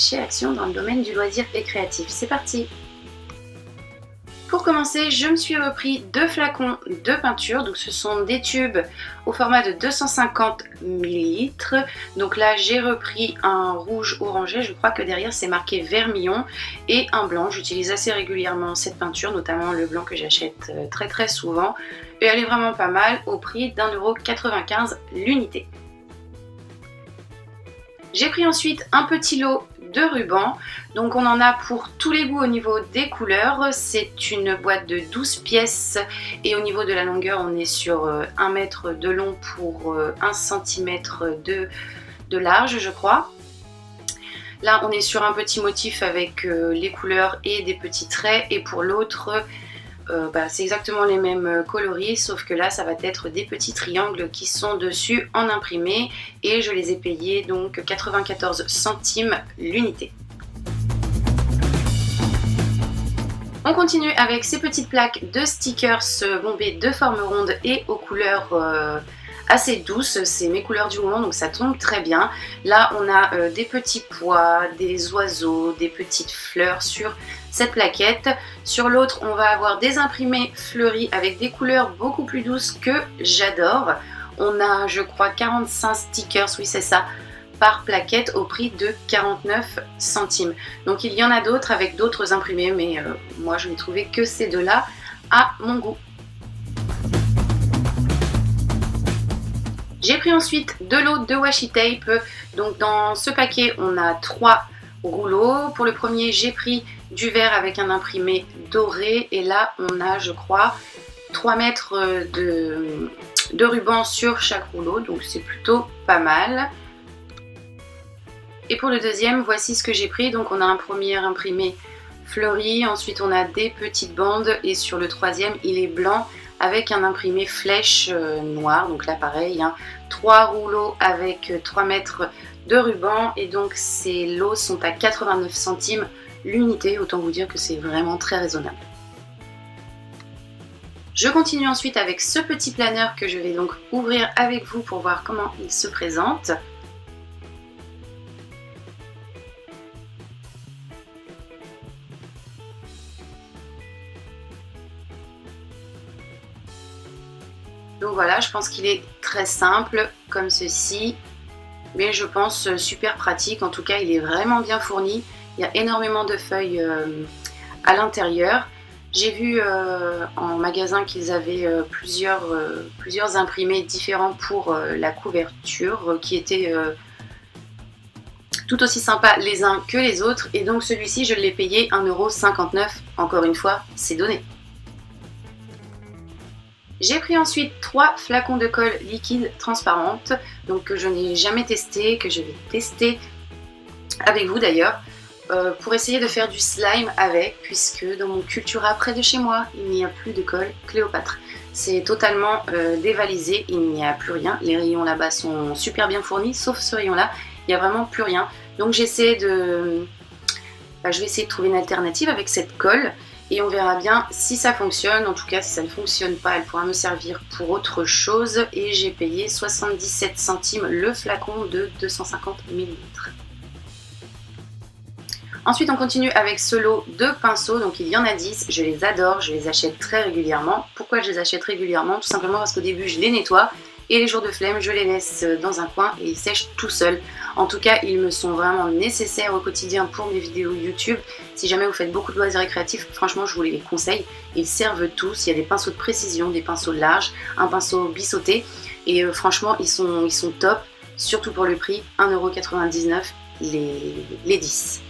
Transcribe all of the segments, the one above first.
chez Action dans le domaine du loisir et créatif. C'est parti! Pour commencer, je me suis repris 2 flacons de peinture. Donc ce sont des tubes au format de 250 ml. Donc là j'ai repris un rouge orangé, je crois que derrière c'est marqué vermillon, et un blanc. J'utilise assez régulièrement cette peinture, notamment le blanc que j'achète très souvent. Et elle est vraiment pas mal au prix d'1,95 € l'unité. J'ai pris ensuite un petit lot de ruban, donc on en a pour tous les goûts au niveau des couleurs. C'est une boîte de 12 pièces et au niveau de la longueur on est sur 1 mètre de long pour 1 cm de large, je crois. Là on est sur un petit motif avec les couleurs et des petits traits, et pour l'autre c'est exactement les mêmes coloris, sauf que là ça va être des petits triangles qui sont dessus en imprimé, et je les ai payés donc 94 centimes l'unité. On continue avec ces petites plaques de stickers bombés de forme ronde et aux couleurs assez douces. C'est mes couleurs du moment, donc ça tombe très bien. Là on a des petits pois, des oiseaux, des petites fleurs sur cette plaquette. Sur l'autre on va avoir des imprimés fleuris avec des couleurs beaucoup plus douces que j'adore. On a, je crois, 45 stickers, oui c'est ça, par plaquette au prix de 49 centimes. Donc il y en a d'autres avec d'autres imprimés, mais moi je n'ai trouvé que ces deux-là à mon goût. J'ai pris ensuite de l'eau de washi tape. Donc dans ce paquet on a 3 rouleaux. Pour le premier j'ai pris du vert avec un imprimé doré, et là on a, je crois, 3 mètres de ruban sur chaque rouleau, donc c'est plutôt pas mal. Et pour le deuxième, voici ce que j'ai pris. Donc on a un premier imprimé fleuri, ensuite on a des petites bandes, et sur le troisième il est blanc avec un imprimé flèche noir. Donc là pareil, 3 rouleaux avec 3 mètres de ruban, et donc ces lots sont à 89 centimes l'unité. Autant vous dire que c'est vraiment très raisonnable. Je continue ensuite avec ce petit planeur que je vais donc ouvrir avec vous pour voir comment il se présente. Donc voilà, je pense qu'il est très simple comme ceci, mais je pense super pratique. En tout cas, il est vraiment bien fourni. Il y a énormément de feuilles à l'intérieur. J'ai vu en magasin qu'ils avaient plusieurs imprimés différents pour la couverture qui étaient tout aussi sympas les uns que les autres. Et donc celui-ci, je l'ai payé 1,59 €. Encore une fois, c'est donné. J'ai pris ensuite 3 flacons de colle liquide transparente, donc que je n'ai jamais testé, que je vais tester avec vous d'ailleurs, pour essayer de faire du slime avec, puisque dans mon Cultura près de chez moi, il n'y a plus de colle Cléopâtre. C'est totalement dévalisé, il n'y a plus rien. Les rayons là-bas sont super bien fournis, sauf ce rayon-là, il n'y a vraiment plus rien. Donc je vais essayer de trouver une alternative avec cette colle. Et on verra bien si ça fonctionne. En tout cas, si ça ne fonctionne pas, elle pourra me servir pour autre chose. Et j'ai payé 77 centimes le flacon de 250 ml. Ensuite, on continue avec ce lot de pinceaux. Donc il y en a 10, je les adore, je les achète très régulièrement. Pourquoi je les achète régulièrement? Tout simplement parce qu'au début, je les nettoie. Et les jours de flemme, je les laisse dans un coin et ils sèchent tout seuls. En tout cas, ils me sont vraiment nécessaires au quotidien pour mes vidéos YouTube. Si jamais vous faites beaucoup de loisirs récréatifs, franchement, je vous les conseille. Ils servent tous. Il y a des pinceaux de précision, des pinceaux larges, un pinceau biseauté. Et franchement, ils sont top, surtout pour le prix, 1,99 € les 10.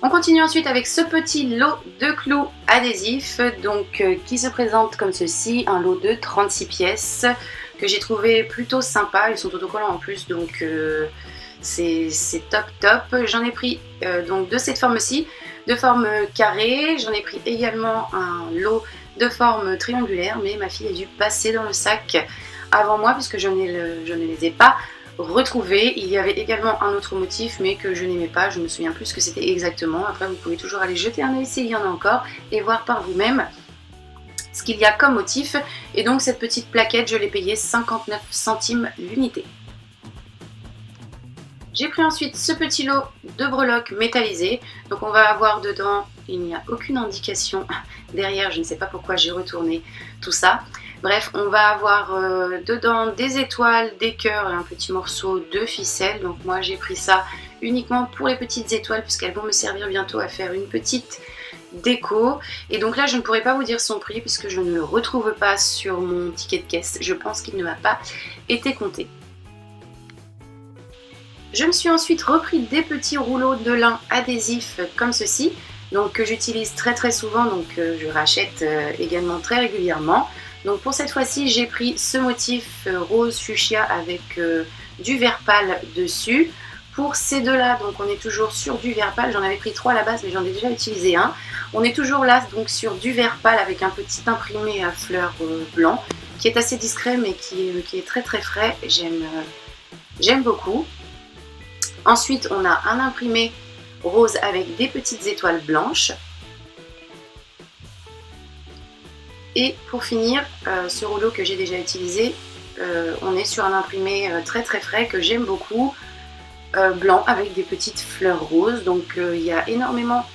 On continue ensuite avec ce petit lot de clous adhésifs, donc qui se présente comme ceci, un lot de 36 pièces que j'ai trouvé plutôt sympa. Ils sont autocollants en plus, donc c'est top. J'en ai pris donc de cette forme-ci, de forme carrée. J'en ai pris également un lot de forme triangulaire, mais ma fille a dû passer dans le sac avant moi puisque je ne les ai pas retrouvés. Il y avait également un autre motif mais que je n'aimais pas, je me souviens plus ce que c'était exactement. Après vous pouvez toujours aller jeter un œil s'il y en a encore et voir par vous-même ce qu'il y a comme motif. Et donc cette petite plaquette, je l'ai payée 59 centimes l'unité. J'ai pris ensuite ce petit lot de breloques métallisées. Donc on va avoir dedans, il n'y a aucune indication derrière, je ne sais pas pourquoi j'ai retourné tout ça. Bref, on va avoir dedans des étoiles, des cœurs et un petit morceau de ficelle. Donc moi j'ai pris ça uniquement pour les petites étoiles puisqu'elles vont me servir bientôt à faire une petite déco. Et donc là je ne pourrais pas vous dire son prix puisque je ne le retrouve pas sur mon ticket de caisse. Je pense qu'il ne m'a pas été compté. Je me suis ensuite repris des petits rouleaux de lin adhésifs comme ceci, donc que j'utilise très souvent, donc je rachète également très régulièrement. Donc pour cette fois-ci, j'ai pris ce motif rose fuchsia avec du vert pâle dessus. Pour ces deux-là, donc on est toujours sur du vert pâle. J'en avais pris 3 à la base, mais j'en ai déjà utilisé un. On est toujours là, donc sur du vert pâle avec un petit imprimé à fleurs blanc, qui est assez discret, mais qui est très frais. J'aime beaucoup. Ensuite, on a un imprimé rose avec des petites étoiles blanches. Et pour finir, ce rouleau que j'ai déjà utilisé, on est sur un imprimé très frais que j'aime beaucoup, blanc avec des petites fleurs roses. Donc il y a énormément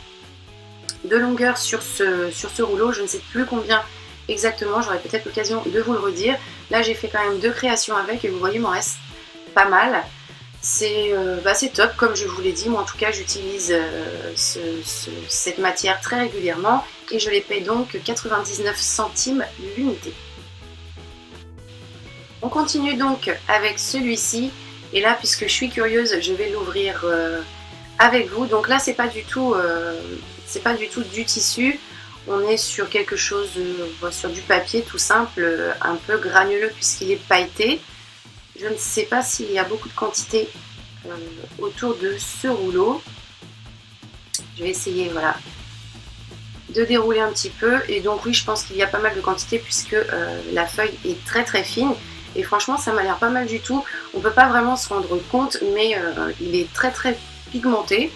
de longueur sur ce rouleau, je ne sais plus combien exactement, j'aurai peut-être l'occasion de vous le redire. Là j'ai fait quand même 2 créations avec et vous voyez, il m'en reste pas mal. C'est top, comme je vous l'ai dit. Moi en tout cas j'utilise cette matière très régulièrement et je les paye donc 99 centimes l'unité. On continue donc avec celui-ci et là, puisque je suis curieuse, je vais l'ouvrir avec vous. Donc là c'est pas du tout du tissu, on est sur quelque chose, sur du papier tout simple, un peu granuleux puisqu'il est pailleté. Je ne sais pas s'il y a beaucoup de quantité autour de ce rouleau. Je vais essayer, voilà, de dérouler un petit peu. Et donc oui, je pense qu'il y a pas mal de quantité puisque la feuille est très fine. Et franchement, ça m'a l'air pas mal du tout. On ne peut pas vraiment se rendre compte, mais il est très pigmenté.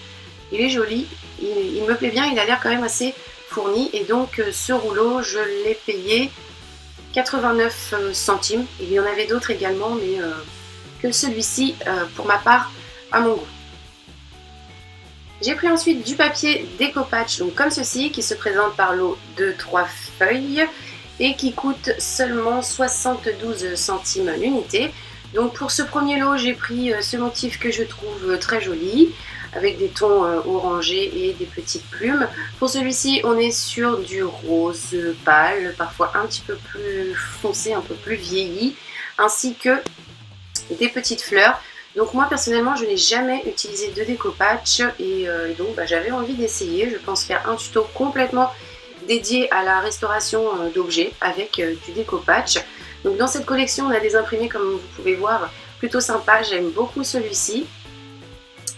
Il est joli, il me plaît bien, il a l'air quand même assez fourni. Et donc ce rouleau, je l'ai payé 89 centimes. Il y en avait d'autres également, mais que celui-ci, pour ma part, à mon goût. J'ai pris ensuite du papier découpage, donc comme ceci, qui se présente par lot de 3 feuilles et qui coûte seulement 72 centimes l'unité. Donc pour ce premier lot, j'ai pris ce motif que je trouve très joli, avec des tons orangés et des petites plumes. Pour celui-ci, on est sur du rose pâle, parfois un petit peu plus foncé, un peu plus vieilli, ainsi que des petites fleurs. Donc moi personnellement, je n'ai jamais utilisé de découpage et donc j'avais envie d'essayer. Je pense faire un tuto complètement dédié à la restauration d'objets avec du découpage. Donc dans cette collection, on a des imprimés, comme vous pouvez voir, plutôt sympas. J'aime beaucoup celui-ci.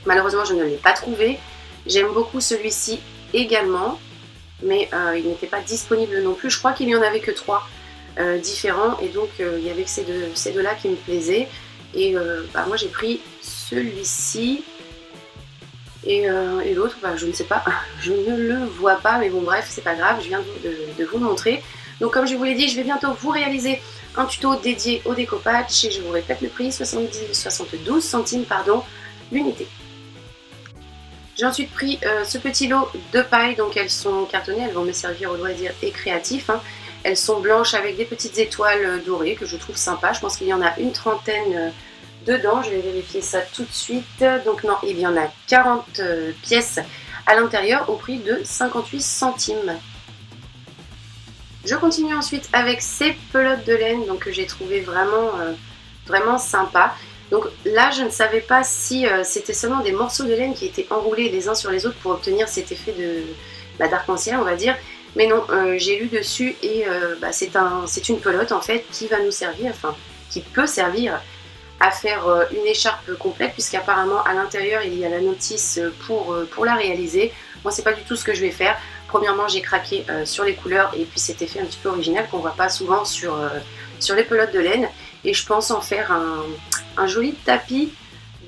Malheureusement, je ne l'ai pas trouvé. J'aime beaucoup celui-ci également, mais il n'était pas disponible non plus. Je crois qu'il n'y en avait que 3 différents, et donc il y avait que ces deux-là qui me plaisaient. Et moi j'ai pris celui-ci, et l'autre, je ne sais pas, je ne le vois pas, mais bon bref, c'est pas grave, je viens de vous le montrer. Donc comme je vous l'ai dit, je vais bientôt vous réaliser un tuto dédié au découpage, et je vous répète le prix, 72 centimes l'unité. J'ai ensuite pris ce petit lot de paille, donc elles sont cartonnées, elles vont me servir au loisir et créatif. Elles sont blanches avec des petites étoiles dorées que je trouve sympa. Je pense qu'il y en a une trentaine dedans, je vais vérifier ça tout de suite. Donc non, il y en a 40 pièces à l'intérieur au prix de 58 centimes. Je continue ensuite avec ces pelotes de laine donc, que j'ai trouvé vraiment sympa. Donc là, je ne savais pas si c'était seulement des morceaux de laine qui étaient enroulés les uns sur les autres pour obtenir cet effet d'arc-en-ciel, on va dire. Mais non, j'ai lu dessus et c'est une pelote en fait qui va nous servir, enfin qui peut servir à faire une écharpe complète, puisqu'apparemment à l'intérieur il y a la notice pour la réaliser. Moi c'est pas du tout ce que je vais faire. Premièrement, j'ai craqué sur les couleurs et puis cet effet un petit peu original qu'on voit pas souvent sur les pelotes de laine, et je pense en faire un joli tapis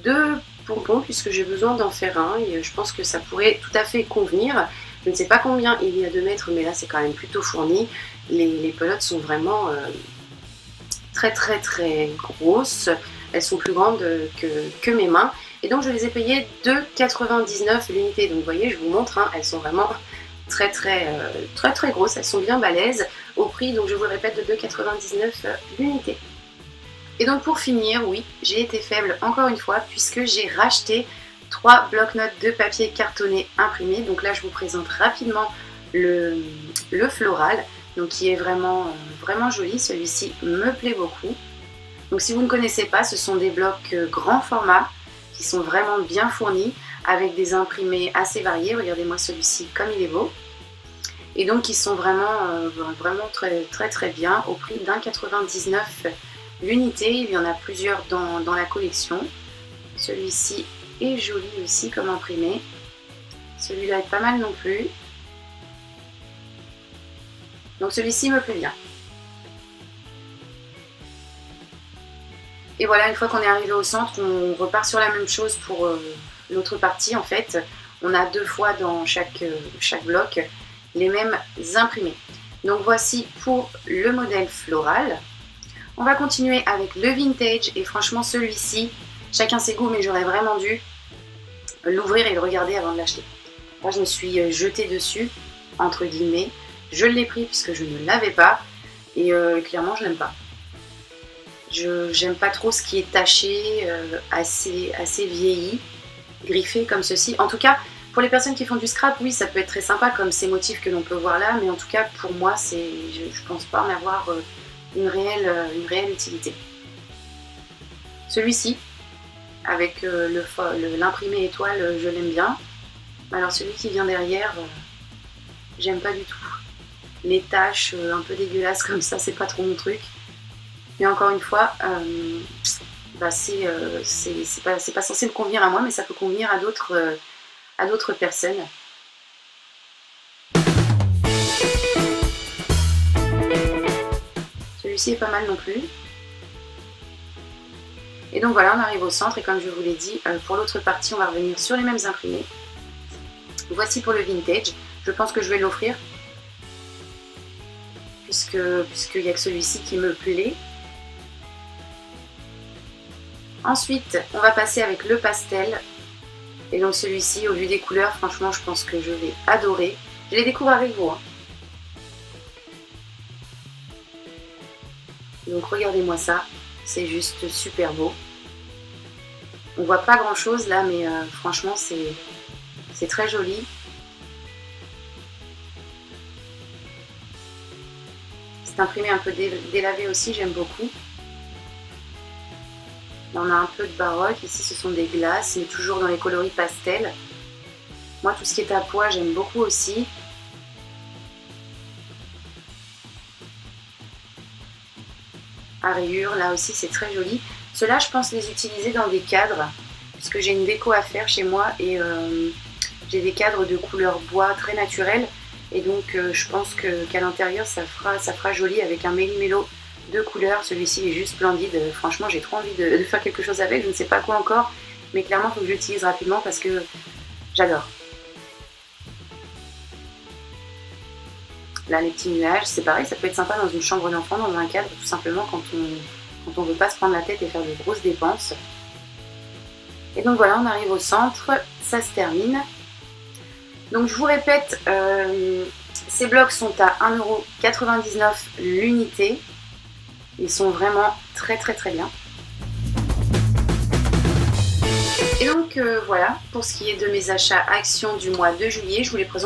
de pompons puisque j'ai besoin d'en faire un et je pense que ça pourrait tout à fait convenir. Je ne sais pas combien il y a de mètres, mais là c'est quand même plutôt fourni. Les pelotes sont vraiment très grosses. Elles sont plus grandes que mes mains. Et donc je les ai payés 2,99 l'unité. Donc vous voyez, je vous montre, hein, elles sont vraiment très grosses, elles sont bien balèzes au prix, donc je vous le répète, de 2,99 l'unité. Et donc pour finir, oui, j'ai été faible encore une fois puisque j'ai racheté 3 blocs-notes de papier cartonné imprimé. Donc là je vous présente rapidement le floral, donc qui est vraiment joli. Celui-ci me plaît beaucoup. Donc si vous ne connaissez pas, ce sont des blocs grand format qui sont vraiment bien fournis avec des imprimés assez variés. Regardez-moi celui-ci comme il est beau. Et donc qui sont vraiment très bien au prix d'1,99 l'unité. Il y en a plusieurs dans la collection. Celui-ci est joli aussi comme imprimé. Celui-là est pas mal non plus. Donc celui-ci me plaît bien. Et voilà, une fois qu'on est arrivé au centre, on repart sur la même chose pour l'autre partie en fait. On a 2 fois dans chaque bloc les mêmes imprimés. Donc voici pour le modèle floral. On va continuer avec le vintage et franchement celui-ci, chacun ses goûts, mais j'aurais vraiment dû l'ouvrir et le regarder avant de l'acheter. Moi je me suis jetée dessus, entre guillemets. Je l'ai pris puisque je ne l'avais pas et clairement je l'aime pas. J'aime pas trop ce qui est taché, assez vieilli, griffé comme ceci. En tout cas, pour les personnes qui font du scrap, oui, ça peut être très sympa comme ces motifs que l'on peut voir là, mais en tout cas, pour moi, je pense pas en avoir une réelle utilité. Celui-ci, avec l'imprimé étoile, je l'aime bien. Alors celui qui vient derrière, j'aime pas du tout. Les taches un peu dégueulasses comme ça, c'est pas trop mon truc. Mais encore une fois, c'est pas censé me convenir à moi, mais ça peut convenir à d'autres personnes. Celui-ci est pas mal non plus. Et donc voilà, on arrive au centre et comme je vous l'ai dit, pour l'autre partie, on va revenir sur les mêmes imprimés. Voici pour le vintage. Je pense que je vais l'offrir puisqu'il n'y a que celui-ci qui me plaît. Ensuite, on va passer avec le pastel. Et donc celui-ci, au vu des couleurs, franchement, je pense que je vais adorer. Je les découvre avec vous. Hein. Donc regardez-moi ça, c'est juste super beau. On voit pas grand-chose là, mais franchement, c'est très joli. C'est imprimé un peu délavé aussi, j'aime beaucoup. On a un peu de baroque, ici ce sont des glaces, mais toujours dans les coloris pastels. Moi tout ce qui est à pois j'aime beaucoup aussi. À rayures, là aussi c'est très joli. Ceux-là je pense les utiliser dans des cadres, puisque j'ai une déco à faire chez moi et j'ai des cadres de couleur bois très naturels. Et donc je pense qu'à l'intérieur ça fera joli avec un méli-mélo de couleurs. Celui-ci est juste splendide, franchement j'ai trop envie de faire quelque chose avec, je ne sais pas quoi encore, mais clairement il faut que je l'utilise rapidement parce que j'adore. Là les petits nuages, c'est pareil, ça peut être sympa dans une chambre d'enfant, dans un cadre, tout simplement quand on ne veut pas se prendre la tête et faire de grosses dépenses. Et donc voilà, on arrive au centre, ça se termine. Donc je vous répète, ces blocs sont à 1,99 € l'unité. Ils sont vraiment très bien. Et donc voilà, pour ce qui est de mes achats actions du mois de juillet, je vous les présente